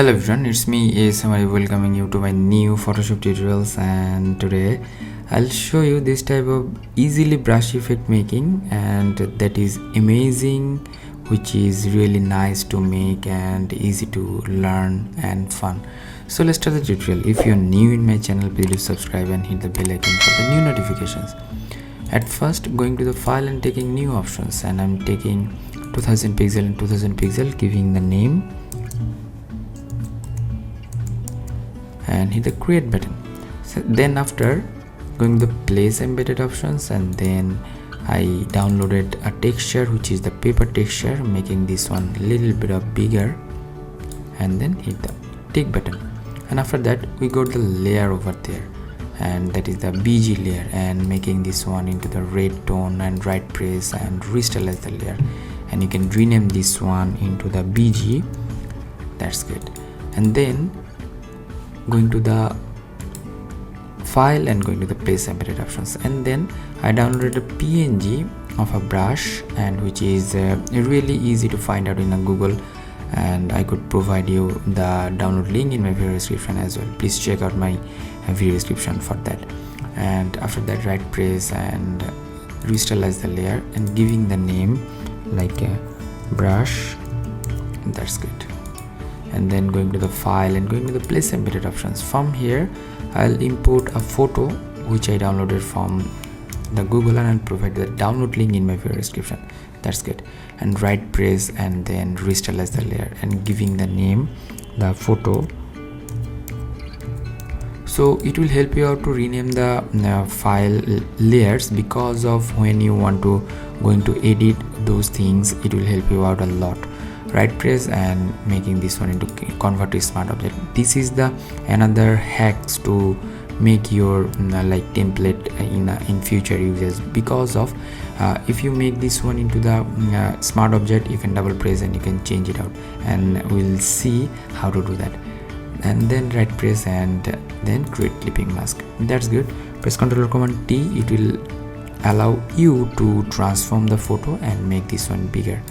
Hello everyone, it's me ASMR welcoming you to my new Photoshop tutorials, and today I'll show you this type of easily brush effect making, and that is amazing, which is really nice to make and easy to learn and fun. So let's start the tutorial. If you're new in my channel, please do subscribe and hit the bell icon for the new notifications. At first, going to the file and taking new options, and I'm taking 2000 pixel and 2000 pixel, giving the name and hit the create button. So then after going to the place embedded options, and then I downloaded a texture which is the paper texture, making this one a little bit of bigger, and then hit the tick button. And after that we go to the layer over there, and that is the BG layer, and making this one into the red tone, and right press and restylize the layer, and you can rename this one into the BG. That's good. And then going to the file and going to the place embedded options, and then I downloaded a PNG of a brush, and which is really easy to find out in a Google, and I could provide you the download link in my video description as well. Please check out my video description for that. And after that, right press and restylize the layer, and giving the name like a brush. That's good. And then going to the file and going to the place embedded options. From here I'll import a photo which I downloaded from the Google, and I'll provide the download link in my video description. That's good. And right press and then restylize the layer, and giving the name the photo. So it will help you out to rename the file layers, because of when you want to going to edit those things, it will help you out a lot. Right press and making this one into convert to smart object. This is the another hacks to make your like template in future uses, because of if you make this one into the smart object, you can double press and you can change it out, and we'll see how to do that. And then right press and then create clipping mask. That's good. Press Ctrl Command T. It will allow you to transform the photo and make this one bigger.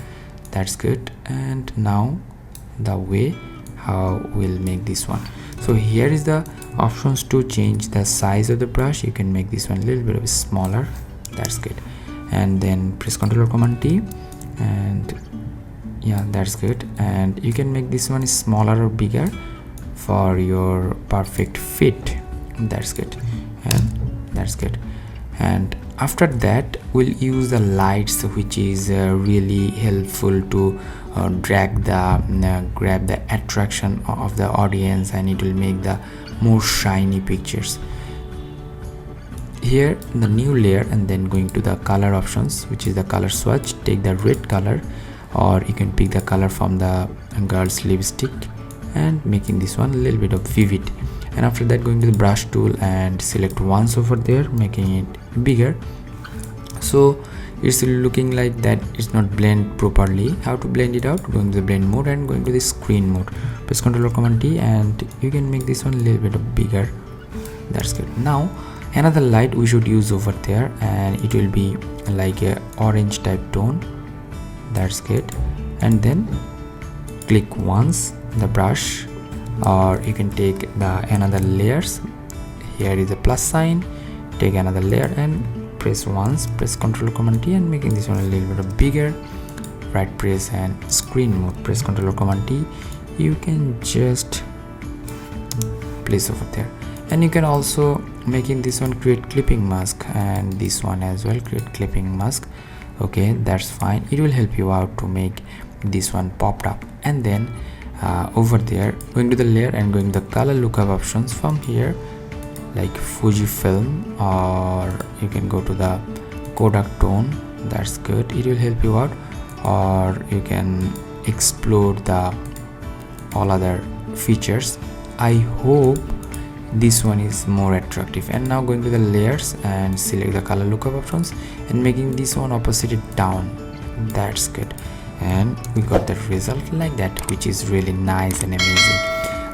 That's good. And now the way how we'll make this one. So here is the options to change the size of the brush. You can make this one a little bit of smaller. That's good. And then press Ctrl Command T, and yeah, that's good. And you can make this one smaller or bigger for your perfect fit. That's good. And that's good. And after that we'll use the lights, which is really helpful to grab the attraction of the audience, and it will make the more shiny pictures. Here the new layer, and then going to the color options, which is the color swatch. Take the red color, or you can pick the color from the girl's lipstick, and making this one a little bit of vivid. And after that going to the brush tool and select once over there, making it bigger. So it's looking like that it's not blend properly. How to blend it out? Going to the blend mode and going to the screen mode. Press Ctrl Command T, and you can make this one a little bit of bigger. That's good. Now another light we should use over there, and it will be like a orange type tone. That's good. And then click once the brush, or you can take the another layers. Here is a plus sign. Take another layer and press once. Press Ctrl Command T, and making this one a little bit of bigger. Right press and screen mode. Press Ctrl Command T. You can just place over there, and you can also making this one create clipping mask, and this one as well create clipping mask. Okay, that's fine. It will help you out to make this one popped up. And then over there going to the layer and going to the color lookup options. From here like Fujifilm, or you can go to the Kodak tone. That's good. It will help you out, or you can explore the all other features. I hope this one is more attractive. And now going to the layers and select the color lookup options, and making this one opposite it down. That's good. And we got the result like that, which is really nice and amazing.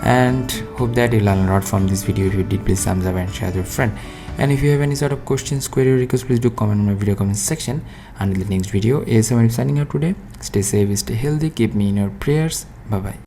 And hope that you learn a lot from this video. If you did, please thumbs up and share with your friend. And if you have any sort of questions, query, or requests, please do comment in my video comment section. Until the next video, ASMR signing out today. Stay safe, stay healthy, keep me in your prayers. Bye bye.